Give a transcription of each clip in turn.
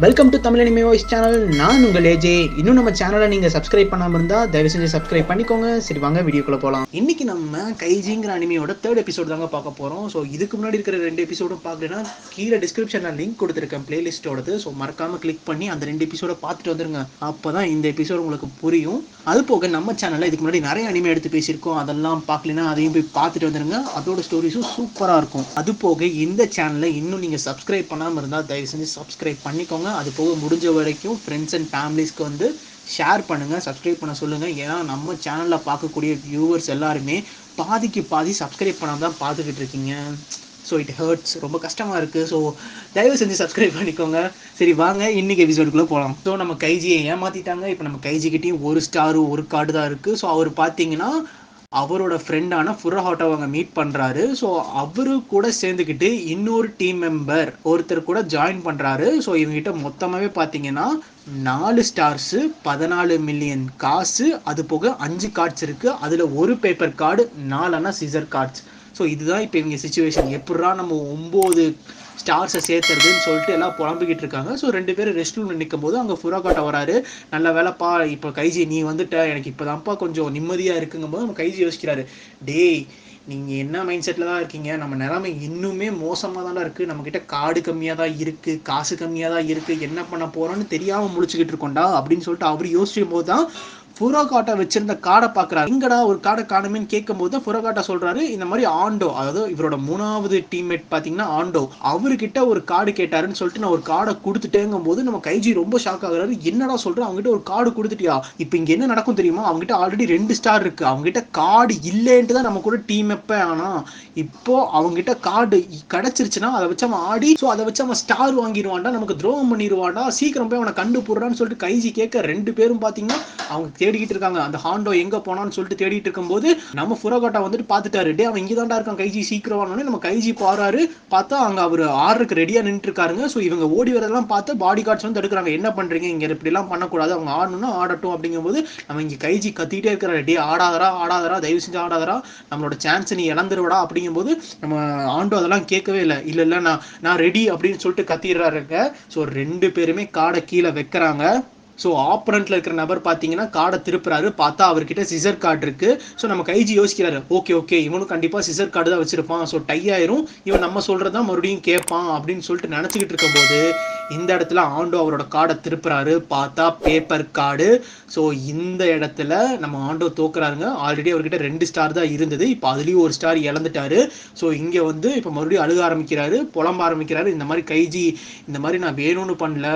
Welcome to Tamil anime voice channel. நான் உங்கள் AJ. இன்னும் நம்ம சேனலை நீங்கள் சப்ஸ்கிரைப் பண்ணாமல் இருந்தால் தயவு செஞ்சு சப்ஸ்கிரைப் பண்ணிக்கோங்க. சரி வாங்க வீடியோக்குள்ளே போகலாம். இன்னைக்கு நம்ம கைஜிங்கிற அனிமையோட 3rd எபிசோட் தாங்க பார்க்க போகிறோம். ஸோ இதுக்கு முன்னாடி இருக்கிற 2 எபிசோடும் பார்க்கலன்னா கீழே டிஸ்கிரிப்ஷனில் லிங்க் கொடுத்துருக்கேன் பிளேலிஸ்ட்டோடது. ஸோ மறக்காமல் கிளிக் பண்ணி அந்த 2 எபிசோட பார்த்துட்டு வந்துருங்க. அப்போ தான் இந்த எபிசோட் உங்களுக்கு புரியும். அது போக நம்ம சேனலில் இதுக்கு முன்னாடி நிறைய அனிமே எடுத்து பேசியிருக்கோம். அதெல்லாம் பார்க்கலன்னா அதையும் போய் பார்த்துட்டு வந்துருங்க. அதோட ஸ்டோரிஸும் சூப்பராக இருக்கும். அது போக இந்த சேனலில் இன்னும் நீங்கள் சப்ஸ்கிரைப் பண்ணாமல் இருந்தால் தயவு செஞ்சு சப்ஸ்கிரைப் பண்ணிக்கோங்க. அது போக முடிஞ்ச வரைக்கும் ஃப்ரெண்ட்ஸ் அண்ட் ஃபேமிலிஸ்க்கு வந்து ஷேர் பண்ணுங்கள், சப்ஸ்கிரைப் பண்ண சொல்லுங்கள். ஏன்னா நம்ம சேனலில் பார்க்கக்கூடிய வியூவர்ஸ் எல்லாருமே பாதிக்கு பாதி சப்ஸ்கிரைப் பண்ணாமல் தான் பார்த்துக்கிட்டு இருக்கீங்க. ஸோ இட் ஹர்ட்ஸ், ரொம்ப கஷ்டமாக இருக்குது. ஸோ தயவு செஞ்சு சப்ஸ்கிரைப் பண்ணிக்கோங்க. சரி வாங்க இன்றைக்கி எபிசோடுக்குள்ளே போகலாம். ஸோ நம்ம கைஜியை ஏமாற்றிட்டாங்க. இப்போ நம்ம கைஜிக்கிட்டையும் 1 ஸ்டார் 1 கார்டு தான் இருக்குது. ஸோ அவர் பார்த்தீங்கன்னா அவரோட ஃப்ரெண்டான ஃபுரஹாட்டோ அவங்க மீட் பண்ணுறாரு. ஸோ அவரு கூட சேர்ந்துக்கிட்டு இன்னொரு டீம் மெம்பர் ஒருத்தர் கூட ஜாயின் பண்ணுறாரு. ஸோ இவங்ககிட்ட மொத்தமாகவே பார்த்தீங்கன்னா 4 ஸ்டார்ஸு, 14 மில்லியன் காசு, அது போக 5 கார்ட்ஸ் இருக்குது. அதில் ஒரு paper card, 4 scissor cards. So இதுதான் இப்போ இவங்க சிச்சுவேஷன். எப்படா நம்ம 9 ஸ்டார்ஸை சேர்த்துறதுன்னு சொல்லிட்டு எல்லாம் புலம்பிக்கிட்டு இருக்காங்க. ஸோ 2 பேரும் ரெஸ்ட் ரூமில் நிற்கும் போது அங்கே ஃபுராகாட்டா வராரு. நல்ல வேலைப்பா, இப்போ கைஜி நீ வந்துட்ட, எனக்கு இப்போ தான்ப்பா கொஞ்சம் நிம்மதியாக இருக்குங்கும் போது நம்ம கைஜி யோசிக்கிறாரு, டேய் நீங்கள் என்ன மைண்ட் செட்டில் தான் இருக்கீங்க, நம்ம நிலைமை இன்னுமே மோசமாக தான் இருக்குது, நம்மக்கிட்ட கார்டு கம்மியாக தான் இருக்குது, காசு கம்மியாக தான் இருக்குது, என்ன பண்ண போகிறோன்னு தெரியாமல் முழிச்சுக்கிட்டு இருக்கோண்டா அப்படின்னு சொல்லிட்டு அவர் யோசிக்கும் போது தான் ஃபுராகாட்டா வச்சிருந்த கார்டை பார்க்குறாரு. எங்கடா ஒரு கார்டை காணுமேன்னு கேட்கும் போது தான் ஃபுராகாட்டா சொல்கிறாரு, இந்த மாதிரி ஆண்டோ, அதாவது இவரோட 3வது டீம்மேட் பார்த்தீங்கன்னா ஆண்டோ, அவர்கிட்ட ஒரு கார்டு கேட்டாருன்னு சொல்லிட்டு நான் ஒரு கார்டை கொடுத்துட்டேங்கும் போது நம்ம கைஜி ரொம்ப ஷாக் ஆகுறாரு. என்னடா சொல்கிறேன், அவங்ககிட்ட ஒரு கார்டு கொடுத்துட்டியா? இப்போ இங்கே என்ன நடக்கும் தெரியுமா, அவங்ககிட்ட ஆல்ரெடி 2 ஸ்டார் இருக்குது, அவங்ககிட்ட கார்டு இல்லைன்ட்டு தான் நம்ம கூட டீம் எப்போ. ஆனால் இப்போ அவங்ககிட்ட கார்டு கிடச்சிருச்சுன்னா அதை வச்சு அவன் ஆடி, ஸோ அதை வச்சு அவன் ஸ்டார் வாங்கிடுவான்டா, நமக்கு துரோகம் பண்ணிடுவான்டா, சீக்கிரம் போய் அவனை கண்டுபிடுறான்னு சொல்லிட்டு கைஜி கேட்க 2 பேரும் பார்த்தீங்கன்னா அவங்க தேடிக்கிட்டு இருக்காங்க. அந்த ஹாண்டோ எங்க போனான்னு சொல்லிட்டு தேடிட்டு இருக்கும்போது நம்ம ஃபுராகாட்டா வந்துட்டு பார்த்துட்டாரு. டே அவன் இங்கே தான்டா இருக்கான் கைஜி, சீக்கிரம் வாங்கன்னு நம்ம கைஜி பாறாரு. பார்த்தா அங்கே அவர் ஆர்டருக்கு ரெடியாக நின்றுட்டு இருக்காருங்க. ஸோ இவங்க ஓடி வரதெல்லாம் பார்த்து பாடி கார்ட்ஸ் வந்து தடுக்கிறாங்க. என்ன பண்ணுறீங்க, இங்கே இப்படிலாம் பண்ணக்கூடாது, அவங்க ஆடணும்னா ஆடட்டும் அப்படிங்கும்போது நம்ம இங்கே கைஜி கத்திட்டே இருக்கிறாரு, டே ஆடாதரா ஆடாதரா, தயவு செஞ்சு ஆடாதரா, நம்மளோட சான்ஸ் நீ இழந்துருவடா அப்படிங்கும்போது நம்ம ஆண்டோ அதெல்லாம் கேட்கவே இல்லை. இல்லை இல்லை நான் ரெடி அப்படின்னு சொல்லிட்டு கத்திடுறாருங்க. ஸோ 2 பேருமே காடை கீழே வைக்கிறாங்க. ஸோ ஆப்பரண்ட்டில் இருக்கிற நபர் பார்த்தீங்கன்னா கார்டை திருப்புறாரு. பார்த்தா அவர்கிட்ட சிசர் கார்டு இருக்குது. ஸோ நம்ம கைஜி யோசிக்கிறாரு, ஓகே இவனும் கண்டிப்பாக சிசர் கார்டு தான் வச்சுருப்பான், ஸோ டை ஆயிரும், இவன் நம்ம சொல்கிறது தான் மறுபடியும் கேட்பான் அப்படின்னு சொல்லிட்டு நினச்சிக்கிட்டு இருக்கும்போது இந்த இடத்துல ஆண்டோ அவரோட கார்டை திருப்புறாரு. பார்த்தா பேப்பர் கார்டு. ஸோ இந்த இடத்துல நம்ம ஆண்டோ தோக்குறாருங்க. ஆல்ரெடி அவர்கிட்ட 2 ஸ்டார் தான் இருந்தது, இப்போ அதுலேயும் 1 ஸ்டார் இழந்துட்டாரு. ஸோ இங்கே வந்து இப்போ மறுபடியும் அழுக ஆரம்பிக்கிறாரு, புலம்ப ஆரம்பிக்கிறாரு. இந்த மாதிரி கைஜி, இந்த மாதிரி நான் வேணும்னு பண்ணல,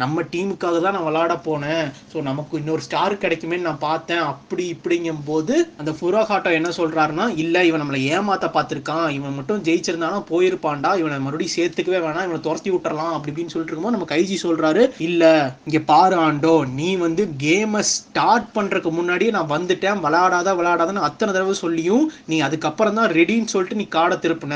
நம்ம டீமுக்காக தான் நான் விளாட போனேன், ஸோ நமக்கு இன்னொரு ஸ்டார் கிடைக்குமே நான் பார்த்தேன், அப்படி இப்படிங்கும் போது அந்த ஃபுராகாட்டோ என்ன சொல்றாருன்னா, இல்லை இவன் நம்மளை ஏமாத்த பார்த்துருக்கான், இவன் மட்டும் ஜெயிச்சிருந்தானா போயிருப்பான்டா, இவனை மறுபடியும் சேர்த்துக்கவே வேணாம், இவனை துரத்தி விட்டுறலாம் அப்படி இப்படின்னு சொல்லிட்டு இருக்கும்போது நம்ம கைஜி சொல்றாரு, இல்லை இங்கே பாரு ஆண்டோ, நீ வந்து கேமை ஸ்டார்ட் பண்றதுக்கு முன்னாடியே நான் வந்துட்டேன், விளையாடாதான்னு அத்தனை தடவை சொல்லியும் நீ அதுக்கப்புறம் தான் ரெடின்னு சொல்லிட்டு நீ காடை திருப்பின.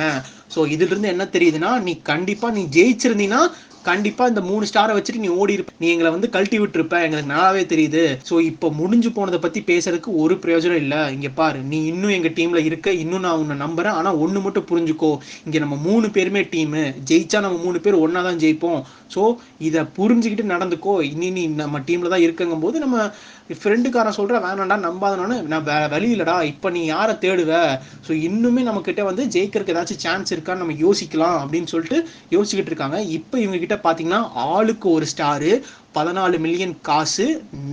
ஸோ இதுல இருந்து என்ன தெரியுதுன்னா, நீ கண்டிப்பா நீ ஜெயிச்சிருந்தீங்கன்னா கண்டிப்பா இந்த 3 ஸ்டாரை வச்சுட்டு நீ ஓடி இருப்ப, நீ எங்களை வந்து கழட்டி விட்டுருப்ப, எங்களுக்கு நல்லாவே தெரியுது. ஸோ இப்போ முடிஞ்சு போனதை பத்தி பேசுறதுக்கு ஒரு பிரயோஜனம் இல்லை. இங்க பாரு, நீ இன்னும் எங்க டீம்ல இருக்க, இன்னும் நான் உன்னை நம்புறேன். ஆனா ஒண்ணு மட்டும் புரிஞ்சுக்கோ, இங்க நம்ம 3 பேருமே டீமு, ஜெயிச்சா நம்ம 3 பேர் ஒன்னா தான் ஜெயிப்போம். ஸோ இதை புரிஞ்சுக்கிட்டு நடந்துக்கோ, நீ நம்ம டீம்ல தான் இருக்குங்கும் போது நம்ம ஃப்ரெண்டுக்காரன் சொல்ற, வேணாண்டா நம்பாதனானு, நான் வழி இல்லடா, இப்போ நீ யாரை தேடுவ, ஸோ இன்னுமே நம்ம கிட்ட வந்து ஜெயிக்கிறதுக்கு ஏதாச்சும் சான்ஸ் இருக்கான்னு நம்ம யோசிக்கலாம் அப்படின்னு சொல்லிட்டு யோசிச்சுக்கிட்டு இருக்காங்க. இப்போ இவங்க கிட்ட பார்த்தீங்கன்னா ஆளுக்கு 1 ஸ்டாரு, 14 மில்லியன் காசு,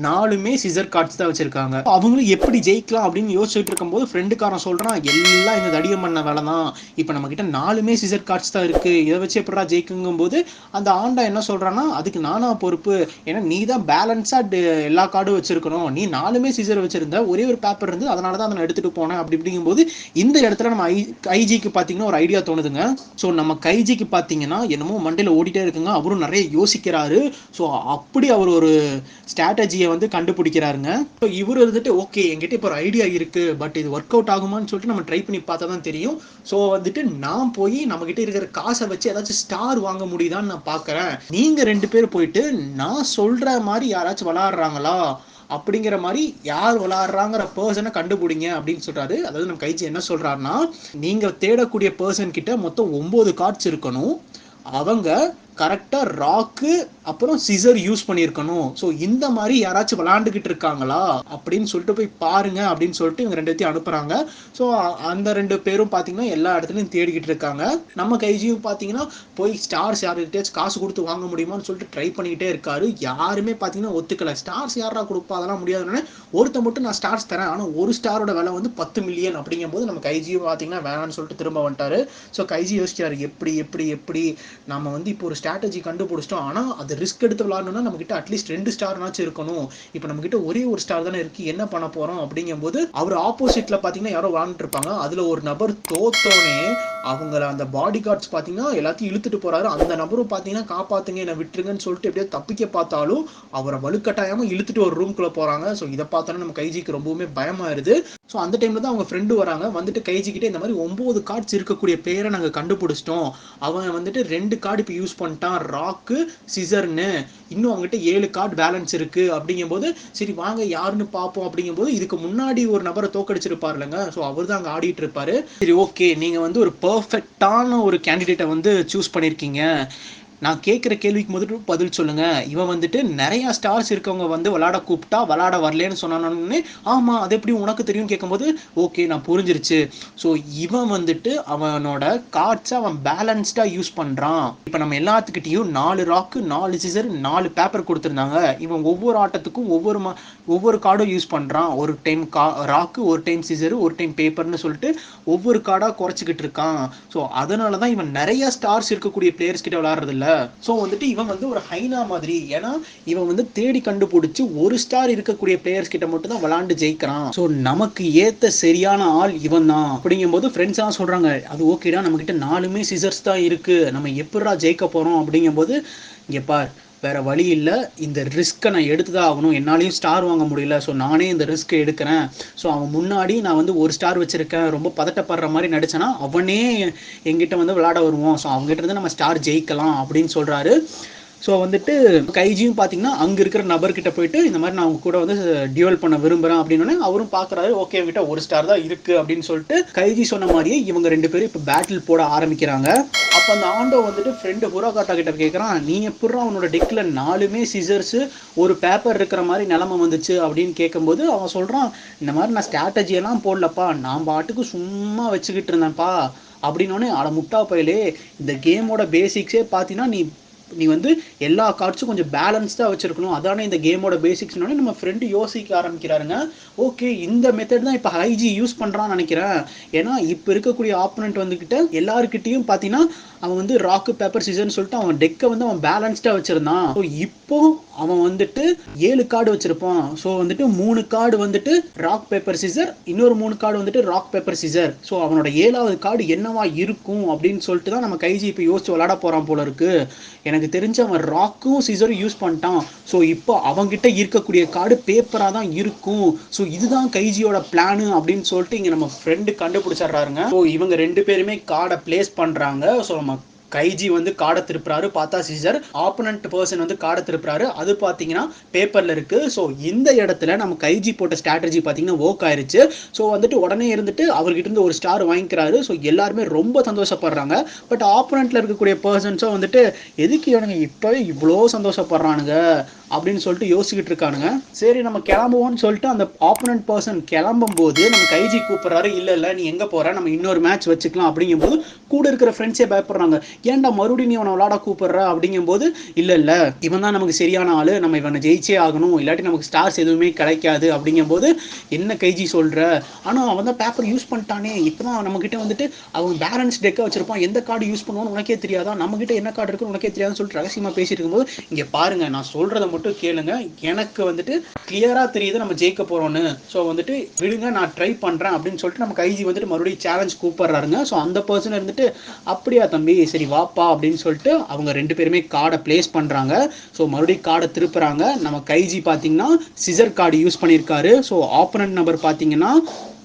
4மே சிசர் கார்ட்ஸ் தான் வச்சிருக்காங்க. அவங்களும் எப்படி ஜெயிக்கலாம் அப்படின்னு யோசிச்சுட்டு இருக்கும்போது ஃப்ரெண்டுக்காரன் சொல்றான், எல்லாம் இந்த தடியம் பண்ண வேலை தான், இப்போ நம்ம கிட்ட 4மே சிசர் கார்ட்ஸ் தான் இருக்கு, இதை வச்சு எப்படா ஜெயிக்குங்கும் போது அந்த ஆண்டா என்ன சொல்றான்னா, அதுக்கு நானா பொறுப்பு, ஏன்னா நீ தான் பேலன்ஸா எல்லா கார்டும் வச்சிருக்கணும், நீ 4மே சிசர் வச்சிருந்த, ஒரே ஒரு பேப்பர் இருந்து, அதனால தான் அதை எடுத்துட்டு போனேன் அப்படி இப்படிங்கும்போது இந்த இடத்துல நம்ம கைஜிக்கு பார்த்தீங்கன்னா ஒரு ஐடியா தோணுதுங்க. ஸோ நம்ம கைஜிக்கு பார்த்தீங்கன்னா என்னமோ மண்டையில் ஓடிட்டே இருக்குங்க, அவரும் நிறைய யோசிக்கிறாரு. ஸோ அப்படி அவர் ஒரு ஸ்ட்ராட்டஜியை வந்து கண்டுபிடிக்கிறாருங்க. ஸோ இவர் வந்துட்டு ஓகே என்கிட்ட இப்போ ஒரு ஐடியா இருக்கு, பட் இது ஒர்க் அவுட் ஆகுமான்னு சொல்லிட்டு நம்ம ட்ரை பண்ணி பார்த்தா தான் தெரியும். ஸோ வந்துட்டு நான் போய் நம்ம கிட்ட இருக்கிற காசை வச்சு ஏதாச்சும் ஸ்டார் வாங்க முடியுதான்னு நான் பார்க்குறேன், நீங்க 2 பேர் போயிட்டு நான் சொல்ற மாதிரி யாராச்சும் விளையாடுறாங்களா அப்படிங்கிற மாதிரி யார் விளையாடுறாங்கிற பர்சனை கண்டுபிடிங்க அப்படின்னு சொல்றாரு. அதாவது நம்ம கைஜி என்ன சொல்றாருன்னா, நீங்க தேடக்கூடிய பர்சன் கிட்ட மொத்தம் 9 கார்ட்ஸ் இருக்கணும், அவங்க கரெக்டாக ராக்கு அப்புறம் சிசர் யூஸ் பண்ணியிருக்கணும். ஸோ இந்த மாதிரி யாராச்சும் விளாண்டுக்கிட்டு இருக்காங்களா அப்படின்னு சொல்லிட்டு போய் பாருங்க அப்படின்னு சொல்லிட்டு இவங்க 2 பேத்தையும் அனுப்புகிறாங்க. ஸோ அந்த 2 பேரும் பார்த்தீங்கன்னா எல்லா இடத்துலையும் தேடிக்கிட்டு இருக்காங்க. நம்ம கைஜியும் பார்த்தீங்கன்னா போய் ஸ்டார்ஸ் யார்கிட்டயாச்சும் காசு கொடுத்து வாங்க முடியுமான்னு சொல்லிட்டு ட்ரை பண்ணிக்கிட்டே இருக்காரு. யாருமே பார்த்தீங்கன்னா ஒத்துக்கலை. ஸ்டார்ஸ் யாரா கொடுப்பா, அதெல்லாம் முடியாதுன்னு ஒருத்த மட்டும் நான் ஸ்டார்ஸ் தரேன், ஆனால் ஒரு ஸ்டாரோட விலை வந்து 10 மில்லியன் அப்படிங்கும்போது நம்ம கைஜியும் பார்த்தீங்கன்னா வேணான்னு சொல்லிட்டு திரும்ப வந்துட்டாரு. ஸோ கைஜி யோசிச்சாரு, எப்படி நம்ம வந்து இப்போ ஒரு ஸ்ட்ராட்டஜி கண்டுபிடிச்சிட்டோம், ஆனால் அது ரிஸ்க் எடுத்து விளாடணும்னா நம்மகிட்ட அட்லீஸ்ட் 2 ஸ்டார்னாச்சும் இருக்கணும். இப்போ நம்மகிட்ட ஒரே ஒரு ஸ்டார் தானே இருக்கு, என்ன பண்ண போறோம் அப்படிங்கும்போது அவர் ஆப்போசிட்ல பாத்தீங்கன்னா யாரோ விளாண்டுட்டு இருப்பாங்க. அதுல ஒரு நபர் தோத்தோனே அவங்கள அந்த பாடி கார்ட்ஸ் பாத்தீங்கன்னா எல்லாத்தையும் இழுத்துட்டு போறாரு. அந்த நபரும் பாத்தீங்கன்னா காப்பாத்துங்க என்ன விட்டுருங்கன்னு சொல்லிட்டு எப்படியோ தப்பிக்க பார்த்தாலும் அவரை வலுக்கட்டாயமா இழுத்துட்டு ஒரு ரூம்குள்ள போறாங்க. ஸோ இதை பார்த்தோன்னா நம்ம கைஜிக்கு ரொம்பவுமே பயமாயிருது. ஸோ அந்த டைம்ல தான் அவங்க ஃப்ரெண்டு வராங்க. வந்துட்டு கைஜி கிட்டே இந்த மாதிரி 9 கார்ட்ஸ் இருக்கக்கூடிய பேரை நாங்கள் கண்டுபிடிச்சிட்டோம், அவன் வந்துட்டு 2 கார்டு இப்போ யூஸ் பண்ணிட்டான், ராக்கு சிசர்னு, இன்னும் அவங்ககிட்ட 7 கார்டு பேலன்ஸ் இருக்கு அப்படிங்கும்போது சரி வாங்க யாருன்னு பார்ப்போம் அப்படிங்கும்போது இதுக்கு முன்னாடி ஒரு நபரை தோக்கடிச்சிருப்பாருலங்க. ஸோ அவர் தான் அங்கே ஆடிட்டு இருப்பாரு. சரி ஓகே, நீங்க வந்து ஒரு பர்ஃபெக்டான ஒரு கேண்டிடேட்டை வந்து சூஸ் பண்ணியிருக்கீங்க, நான் கேட்குற கேள்விக்கு முதல்ல பதில் சொல்லுங்க. இவன் வந்துட்டு நிறைய ஸ்டார்ஸ் இருக்கவங்க வந்து விளாட கூப்பிட்டா விளாட வரலன்னு சொன்னானே, ஆமா அது எப்படி உனக்கு தெரியும் கேட்கும்போது ஓகே நான் புரிஞ்சிருச்சு. ஸோ இவன் வந்துட்டு அவனோட கார்ட்ஸை அவன் பேலன்ஸ்டா யூஸ் பண்றான். இப்போ நம்ம எல்லாத்துக்கிட்டையும் 4 ராக்கு 4 சிசர் 4 பேப்பர் கொடுத்துருந்தாங்க. இவன் ஒவ்வொரு ஆட்டத்துக்கும் ஒவ்வொரு கார்டும் யூஸ் பண்றான். ஒரு டைம் ராக்கு, ஒரு டைம் சிசர், ஒரு டைம் பேப்பர்னு சொல்லிட்டு ஒவ்வொரு கார்டா குறைச்சிக்கிட்டு இருக்கான். ஸோ அதனால தான் இவன் நிறைய ஸ்டார்ஸ் இருக்கக்கூடிய பிளேயர்ஸ் கிட்ட விளாடுறது இல்லை. ஸோ வந்துட்டு இவன் வந்து ஒரு ஹைனா மாதிரி, ஏன்னா இவன் வந்து தேடி கண்டுபிடிச்சு ஒரு ஸ்டார் இருக்கக்கூடிய பிளேயர்ஸ் கிட்ட மட்டும் தான் விளாண்டு ஜெயிக்கிறான். ஸோ நமக்கு ஏத்த சரியான ஆள் இவன் தான் அப்படிங்கும்போது ஃப்ரெண்ட்ஸ் எல்லாம் சொல்றாங்க, அது ஓகேடா நம்ம கிட்ட 4மே சிசர்ஸ் தான் இருக்கு, நம்ம எப்படா ஜெயிக்க போறோம் அப்படிங்கும்போது இங்க பார் வேற வழி இல்லை, இந்த ரிஸ்க்கை நான் எடுத்து தான் ஆகணும், என்னாலையும் ஸ்டார் வாங்க முடியல, ஸோ நானே இந்த ரிஸ்க்கை எடுக்கிறேன். ஸோ அவன் முன்னாடி நான் வந்து ஒரு ஸ்டார் வச்சிருக்கேன், ரொம்ப பதட்டப்படுற மாதிரி நடிச்சேன்னா அவனே எங்கிட்ட வந்து விளையாட வருவோம், ஸோ அவங்ககிட்ட இருந்து நம்ம ஸ்டார் ஜெயிக்கலாம் அப்படின்னு சொல்றாரு. ஸோ வந்துட்டு கைஜியும் பார்த்தீங்கன்னா அங்கே இருக்கிற நபர்கிட்ட போயிட்டு இந்த மாதிரி நான் அவங்க கூட வந்து டியூவல் பண்ண விரும்புகிறேன் அப்படின்னு அவரும் பார்க்குறாரு. ஓகே என்கிட்ட ஒரு ஸ்டார் தான் இருக்குது அப்படின்னு சொல்லிட்டு கைஜி சொன்ன மாதிரியே இவங்க 2 பேரும் இப்போ பேட்டில் போட ஆரம்பிக்கிறாங்க. அப்போ அந்த ஆண்டோ வந்துட்டு ஃப்ரெண்டு புரோகாட்டா கிட்ட கேட்குறான், நீ எப்படா அவனோட டெக்கில் 4மே சிசர்ஸு ஒரு பேப்பர் இருக்கிற மாதிரி நிலமை வந்துச்சு அப்படின்னு கேட்கும்போது அவன் சொல்கிறான், இந்த மாதிரி நான் ஸ்ட்ராட்டஜியெல்லாம் போடலப்பா, நான் பாட்டுக்கு சும்மா வச்சுக்கிட்டு இருந்தேன்ப்பா அப்படின்னோடனே அட முட்டா பயிலே, இந்த கேமோட பேசிக்ஸே பார்த்தீங்கன்னா நீ வந்து எல்லா கார்ட்ஸும் கொஞ்சம் பேலன்ஸ்டாக வச்சுருக்கணும், அதானே இந்த கேமோட பேசிக்ஸ்னோடனே நம்ம ஃப்ரெண்டு யோசிக்க ஆரம்பிக்கிறாருங்க. ஓகே இந்த மெத்தட் தான் இப்போ ஹைஜி யூஸ் பண்ணுறான்னு நினைக்கிறேன். ஏன்னா இப்போ இருக்கக்கூடிய ஆப்போனண்ட் வந்துக்கிட்ட எல்லாருக்கிட்டையும் பார்த்தீங்கன்னா அவன் வந்து ராக்கு பேப்பர் சிசர்னு சொல்லிட்டு அவன் டெக்கை வந்து அவன் பேலன்ஸ்டாக வச்சுருந்தான். ஸோ இப்போ அவன் வந்துட்டு 7 கார்டு வச்சுருப்பான். ஸோ வந்துட்டு 3 கார்டு வந்துட்டு ராக் பேப்பர் சிசர், இன்னொரு 3 கார்டு வந்துட்டு ராக் பேப்பர் சிசர். ஸோ அவனோட 7வது கார்டு என்னவா இருக்கும் அப்படின்னு சொல்லிட்டு தான் நம்ம கைஜி இப்போ யோசிச்சு விளாட போகிறான் போல இருக்கு. எனக்கு தெரிஞ்சு அவன் ராக்கும் சிசரும் யூஸ் பண்ணிட்டான். ஸோ இப்போ அவங்ககிட்ட இருக்கக்கூடிய கார்டு பேப்பராக தான் இருக்கும். ஸோ இதுதான் கைஜியோட பிளானு அப்படின்னு சொல்லிட்டு இங்கே நம்ம ஃப்ரெண்டு கண்டுபிடிச்சிடுறாருங்க. ஸோ இவங்க 2 பேருமே கார்டை பிளேஸ் பண்ணுறாங்க. ஸோ நம்ம கைஜி வந்து கார்டை திருப்புறாரு, பார்த்தா சிசர், ஆப்போனன்ட் பர்சன் வந்து கார்டை திருப்புறாரு, அது பார்த்தீங்கன்னா பேப்பரில் இருக்கு. ஸோ இந்த இடத்துல நம்ம கைஜி போட்ட ஸ்ட்ராட்டஜி பார்த்தீங்கன்னா ஒர்க் ஆயிருச்சு. ஸோ வந்துட்டு உடனே இருந்துட்டு அவர்கிட்ட இருந்து ஒரு ஸ்டார் வாங்கிக்கிறாரு. ஸோ எல்லாருமே ரொம்ப சந்தோஷப்படுறாங்க. பட் ஆப்போனண்ட்ல இருக்கக்கூடிய பர்சன்ஸும் வந்துட்டு எதுக்கு இவனுங்க இப்போவே இவ்வளோ சந்தோஷப்படுறானுங்க அப்படின்னு சொல்லிட்டு யோசிச்சுக்கிட்டு இருக்கானுங்க. சரி நம்ம கிளம்புவோம்னு சொல்லிட்டு அந்த ஆப்போனன்ட் பர்சன் கிளம்பும் போது நம்ம கைஜி கூப்பிடுறாரு, இல்லை நீ எங்கே போற, நம்ம இன்னொரு மேட்ச் வச்சுக்கலாம் அப்படிங்கும்போது கூட இருக்கிற ஃப்ரெண்ட்ஸே பயப்படுறாங்க, ஏன்டா மறுபடியும் நீ அவனை விளாட கூப்பிடுற அப்படிங்கும்போது இல்லை இவன் தான் நமக்கு சரியான ஆளு, நம்ம இவனை ஜெயிச்சே ஆகணும், இல்லாட்டி நமக்கு ஸ்டார்ஸ் எதுவுமே கிடைக்காது அப்படிங்கும்போது என்ன கைஜி சொல்ற, ஆனால் அவன் தான் பேப்பர் யூஸ் பண்ணிட்டானே, இப்போதான் நம்ம கிட்ட வந்துட்டு அவன் பேலன்ஸ் டெக்கை வச்சிருப்பான், எந்த கார்டு யூஸ் பண்ணுவான்னு உனக்கே தெரியாதா, நம்ம கிட்ட என்ன கார்டு இருக்குன்னு உனக்கே தெரியாதுன்னு சொல்லிட்டு ரகசியமா பேசிட்டு இருக்கும்போது இங்க பாருங்க நான் சொல்றதை மட்டும் கேளுங்க, எனக்கு வந்துட்டு கிளியரா தெரியுது நம்ம ஜெயிக்க போறோம்னு, ஸோ வந்துட்டு விடுங்க நான் ட்ரை பண்றேன் அப்படின்னு சொல்லிட்டு நம்ம கைஜி வந்துட்டு மறுபடியும் சேலஞ்ச் கூப்பிடுறாருங்க. ஸோ அந்த பர்சன் இருந்துட்டு அப்படியா தம்பி சரி வாப்பா அப்படின்னு சொல்லிட்டு அவங்க 2 பேருமே கார்டை பிளேஸ் பண்றாங்க. ஸோ மறுபடியும் கார்டை திருப்புறாங்க. நம்ம கைஜி பார்த்தீங்கன்னா சிசர் கார்டு யூஸ் பண்ணியிருக்காரு. ஸோ ஆப்போனன்ட் நம்பர் பார்த்தீங்கன்னா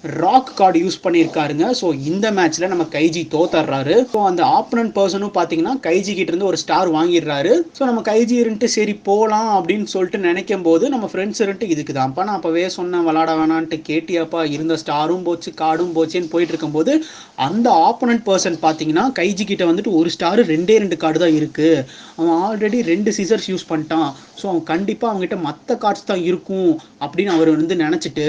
ராக் கார்டு யூஸ் பண்ணியிருக்காருங்க. ஸோ இந்த மேட்ச்ல நம்ம கைஜி தோத்தர்றாரு. ஸோ அந்த ஆப்பனன்ட் பர்சனும் பார்த்தீங்கன்னா கைஜி கிட்ட இருந்து ஒரு ஸ்டார் வாங்கிடுறாரு. ஸோ நம்ம கைஜி இருந்துட்டு சரி போகலாம் அப்படின்னு சொல்லிட்டு நினைக்கும் போது நம்ம ஃப்ரெண்ட்ஸ் இருந்துட்டு இதுக்கு தான்ப்பா நான் அப்பவே சொன்னேன் விளாட வேணான்ட்டு, கேட்டியாப்பா, இருந்த ஸ்டாரும் போச்சு கார்டும் போச்சுன்னு போயிட்டு இருக்கும்போது அந்த ஆப்பனன்ட் பர்சன் பார்த்தீங்கன்னா கைஜி கிட்ட வந்துட்டு ஒரு ஸ்டார் 2 கார்டு தான் இருக்கு. அவன் ஆல்ரெடி 2 சிசர்ஸ் யூஸ் பண்ணிட்டான். ஸோ அவன் கண்டிப்பாக அவங்ககிட்ட மற்ற கார்ட்ஸ் தான் இருக்கும் அப்படின்னு அவர் வந்து நினச்சிட்டு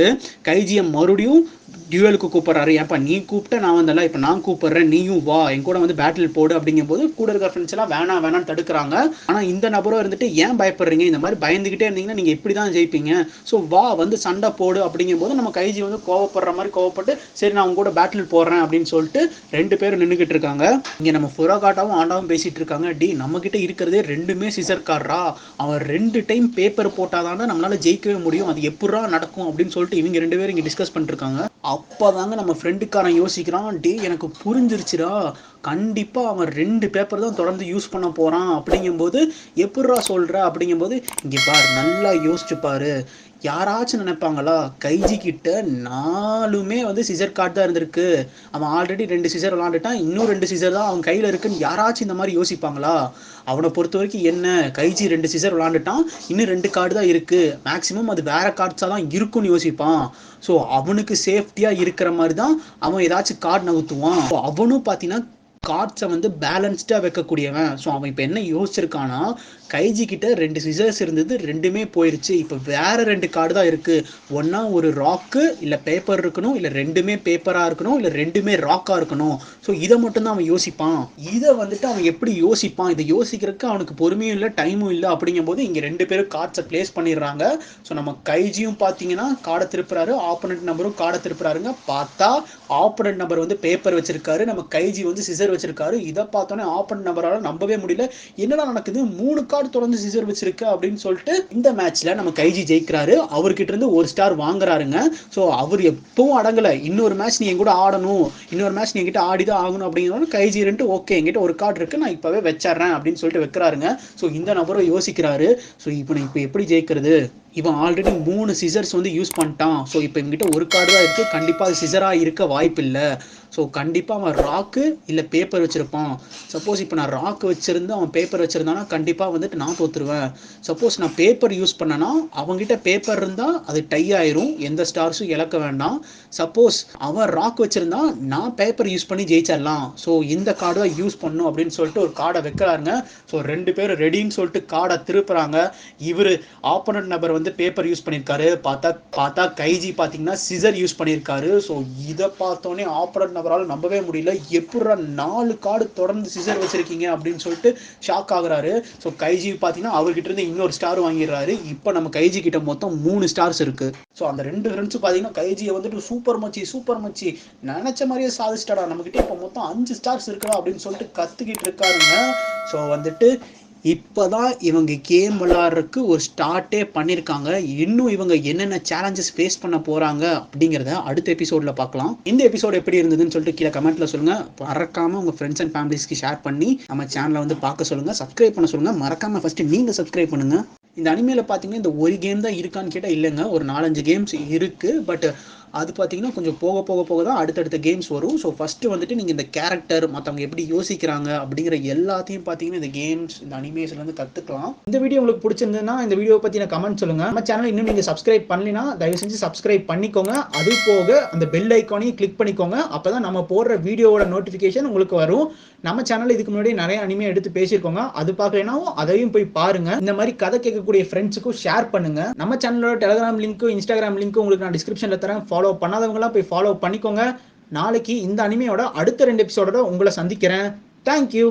கைஜியை மறுபடியும் டியூவலுக்கு கூப்பிட்றாரு. ஏன்ப்பா நீ கூப்பிட்ட நான் வந்தல, இப்போ நான் கூப்பிட்றேன், நீயும் வா என் கூட வந்து பேட்டில் போடு அப்படிங்கும் போது கூட இருக்கிற ஃப்ரெண்ட்ஸ் எல்லாம் வேணான்னு தடுக்கிறாங்க. ஆனால் இந்த நபரும் இருந்துட்டு ஏன் பயப்படுறீங்க, இந்த மாதிரி பயந்துகிட்டே இருந்தீங்கன்னா நீங்கள் இப்படி தான் ஜெயிப்பீங்க, ஸோ வா வந்து சண்டை போடு அப்படிங்கும் போது நம்ம கைஜி வந்து கோவப்படுற மாதிரி கோவப்பட்டு சரி நான் அவங்க கூட பேட்டில் போடுறேன் அப்படின்னு சொல்லிட்டு 2 பேரும் நின்றுக்கிட்டு இருக்காங்க. இங்கே நம்ம ஃபுராகாட்டாவும் ஆண்டாவும் பேசிட்டு இருக்காங்க. டி நம்ம கிட்ட இருக்கிறதே 2மே சிசர் கார்டா, அவன் 2 டைம் பேப்பர் போட்டாதான் நம்மளால ஜெயிக்கவே முடியும், அது எப்படா நடக்கும் அப்படின்னு சொல்லிட்டு இவங்க 2 பேரும் இங்கே டிஸ்கஸ் பண்ணிருக்காங்க. அப்போதாங்க நம்ம ஃப்ரெண்டுக்காரன் யோசிக்கிறான், டே எனக்கு புரிஞ்சிருச்சுடா, கண்டிப்பாக அவன் 2 பேப்பர் தான் தொடர்ந்து யூஸ் பண்ண போகிறான் அப்படிங்கும்போது எப்பட்றா சொல்கிற அப்படிங்கும்போது இங்கே பாரு நல்லா யோசிச்சு பாரு, யாராச்சும் நினைப்பாங்களா கைஜி கிட்ட 4மே வந்து சிசர் கார்டு தான் இருந்திருக்கு, அவன் ஆல்ரெடி 2 சிசர் விளாண்டுட்டான், இன்னும் 2 சிசர் தான் அவன் கையில் இருக்குன்னு யாராச்சும் இந்த மாதிரி யோசிப்பாங்களா? அவனை பொறுத்த வரைக்கும் என்ன, கைஜி 2 சிசர் விளாண்டுட்டான், இன்னும் 2 கார்டு தான் இருக்கு, மேக்ஸிமம் அது வேற கார்ட்ஸாக தான் இருக்குன்னு யோசிப்பான். ஸோ அவனுக்கு சேஃப்டியாக இருக்கிற மாதிரி தான் அவன் ஏதாச்சும் கார்டு நகர்த்துவான். ஸோ அவனும் பார்த்தீங்கன்னா கார்ட்ஸை வந்து பேலன்ஸ்டாக வைக்கக்கூடியவன். ஸோ அவன் இப்போ என்ன யோசிச்சிருக்கானா, கைஜி கிட்ட 2 சிசர்ஸ் இருந்தது, 2மே போயிருச்சு, இப்போ வேற 2 கார்டு தான் இருக்கு, ஒன்னா ஒரு ராக்கு இல்லை பேப்பர் இருக்கணும், இல்லை 2மே பேப்பராக இருக்கணும், இல்லை 2மே ராக்காக இருக்கணும். ஸோ இதை மட்டும்தான் அவன் யோசிப்பான். இதை வந்துட்டு அவன் எப்படி யோசிப்பான், இதை யோசிக்கிறதுக்கு அவனுக்கு பொறுமையும் இல்லை டைமும் இல்லை. அப்படிங்கும் போது இங்கே 2 பேரும் கார்ட்ஸை பிளேஸ் பண்ணிடுறாங்க. ஸோ நம்ம கைஜியும் பார்த்தீங்கன்னா கார்டை திருப்புறாரு, ஆப்போனன்ட் நம்பரும் கார்டை திருப்புறாருங்க. பார்த்தா ஆப்போனன்ட் நம்பர் வந்து பேப்பர் வச்சிருக்காரு, நம்ம கைஜி வந்து சிசர் வச்சிருக்காரு. இதை பார்த்தோன்னே ஆப்போனன்ட் நம்பரால நம்பவே முடியல, என்னடா நடக்குது, 3 கார்டு தொடர்ந்து சிசர் வச்சிருக்க அப்படின்னு சொல்லிட்டு இந்த மேட்ச்ல நம்ம கைஜி ஜெயிக்கிறாரு. அவர்கிட்ட இருந்து ஒரு ஸ்டார் வாங்குறாருங்க. ஸோ அவர் எப்பவும் அடங்கல, இன்னொரு மேட்ச் நீ என் கூட ஆடணும், இன்னொரு மேட்ச் நீ என்கிட்ட ஆடிதான் ஆகணும் அப்படிங்கிறோம். கைஜி இருந்துட்டு ஓகே என்கிட்ட ஒரு கார்டு இருக்கு நான் இப்பவே வச்சிடறேன் அப்படின்னு சொல்லிட்டு வைக்கிறாருங்க. ஸோ இந்த நபரும் யோசிக்கிறாரு, ஸோ இப்போ எப்படி ஜெயிக்கிறது, இவன் ஆல்ரெடி 3 சிசர்ஸ் வந்து யூஸ் பண்ணிட்டான், ஸோ இப்போ என்கிட்ட ஒரு கார்டு தான் இருக்குது, கண்டிப்பாக அது சிசராக இருக்க வாய்ப்பு இல்லை. ஸோ கண்டிப்பாக அவன் ராக்கு இல்லை பேப்பர் வச்சுருப்பான். சப்போஸ் இப்போ நான் ராக்கு வச்சுருந்து அவன் பேப்பர் வச்சுருந்தானா கண்டிப்பாக வந்துட்டு நான் தோற்றுருவேன். சப்போஸ் நான் பேப்பர் யூஸ் பண்ணேன்னா அவங்ககிட்ட பேப்பர் இருந்தால் அது டை ஆயிரும், எந்த ஸ்டார்ஸும் இழக்க வேண்டாம். சப்போஸ் அவன் ராக் வச்சுருந்தா நான் பேப்பர் யூஸ் பண்ணி ஜெயிச்சிடலாம். ஸோ இந்த கார்டு தான் யூஸ் பண்ணும் அப்படின்னு சொல்லிட்டு ஒரு கார்டை வைக்கிறாருங்க. ஸோ 2 பேரும் ரெடின்னு சொல்லிட்டு கார்டை திருப்புறாங்க. இவர் ஆப்போனன்ட் நபர் வந்து பேப்பர் யூஸ் பண்ணியிருக்காரு, பார்த்தா கைஜி பார்த்தீங்கன்னா சிசர் யூஸ் பண்ணியிருக்காரு. ஸோ இதை பார்த்தோன்னே ஆப்போனன்ட் நபரால் நம்பவே முடியல, எப்படா 4 கார்டு தொடர்ந்து சிசர் வச்சிருக்கீங்க அப்படின்னு சொல்லிட்டு ஷாக் ஆகுறாரு. ஸோ கைஜி பார்த்தீங்கன்னா அவர்கிட்ட இருந்து இன்னொரு ஸ்டார் வாங்கிடுறாரு. இப்போ நம்ம கைஜி கிட்ட மொத்தம் 3 ஸ்டார்ஸ் இருக்கு. ஸோ அந்த 2 ஃப்ரெண்ட்ஸும் பார்த்தீங்கன்னா கைஜியை வந்துட்டு சூப்பர் மச்சி நினைச்ச மாதிரியே சாதிச்சிட்டாடா, நம்மகிட்ட இப்போ மொத்தம் 5 ஸ்டார்ஸ் இருக்குடா அப்படின்னு சொல்லிட்டு கத்துக்கிட்டு இருக்காருங்க. ஸோ வந்துட்டு இப்போதான் இவங்க கேம் விளாட்றதுக்கு ஒரு ஸ்டார்ட்டே பண்ணியிருக்காங்க. இன்னும் இவங்க என்னென்ன சேலஞ்சஸ் ஃபேஸ் பண்ண போகிறாங்க அப்படிங்கிறத அடுத்த எபிசோடில் பார்க்கலாம். இந்த எபிசோட் எப்படி இருந்ததுன்னு சொல்லிட்டு கீழே கமெண்ட்டில் சொல்லுங்கள். மறக்காமல் உங்கள் ஃப்ரெண்ட்ஸ் அண்ட் ஃபேமிலிஸ்க்கு ஷேர் பண்ணி நம்ம சேனலை வந்து பார்க்க சொல்லுங்கள், சப்ஸ்கிரைப் பண்ண சொல்லுங்கள். மறக்காமல் ஃபஸ்ட்டு நீங்கள் சப்ஸ்கிரைப் பண்ணுங்கள். இந்த அனிமேல பார்த்தீங்கன்னா இந்த ஒரு கேம் தான் இருக்கான்னு கேட்டால் இல்லைங்க, ஒரு 4-5 கேம்ஸ் இருக்குது. பட் அது பார்த்தீங்கன்னா கொஞ்சம் போக தான் அடுத்தடுத்த கேம்ஸ் வரும். ஸோ ஃபஸ்ட்டு வந்துட்டு நீங்கள் இந்த கேரக்டர் மற்றவங்க எப்படி யோசிக்கிறாங்க அப்படிங்கிற எல்லாத்தையும் பார்த்தீங்கன்னா இந்த கேம்ஸ் இந்த அனிமேஷன்லேருந்து கற்றுக்கலாம். இந்த வீடியோ உங்களுக்கு பிடிச்சிருந்ததுன்னா இந்த வீடியோ பற்றின கமெண்ட் சொல்லுங்கள். நம்ம சேனல் இன்னும் நீங்கள் சப்ஸ்கிரைப் பண்ணலைன்னா தயவு செஞ்சு சப்ஸ்கிரைப் பண்ணிக்கோங்க. அது போக அந்த பெல் ஐக்கானையும் கிளிக் பண்ணிக்கோங்க. அப்போ தான் நம்ம போடுற வீடியோவோட நோட்டிஃபிகேஷன் உங்களுக்கு வரும். நம்ம சேனலில் இதுக்கு முன்னாடி நிறைய அனிமே எடுத்து பேசியிருக்கோங்க, அது பார்க்கலைனாவும் அதையும் போய் பாருங்க. இந்த மாதிரி கதை கேட்கக்கூடிய ஃப்ரெண்ட்ஸுக்கும் ஷேர் பண்ணுங்க. நம்ம சேனலோட டெலிகிராம் லிங்க்கும் இன்ஸ்டாகிராம் லிங்க்கும் உங்களுக்கு நான் டிஸ்கிரிப்ஷனில் தரேன். ஃபாலோ பண்ணாதவங்களாம் போய் ஃபாலோ பண்ணிக்கோங்க. நாளைக்கு இந்த அனிமையோட அடுத்த 2 எபிசோடோட உங்களை சந்திக்கிறேன். தேங்க்யூ.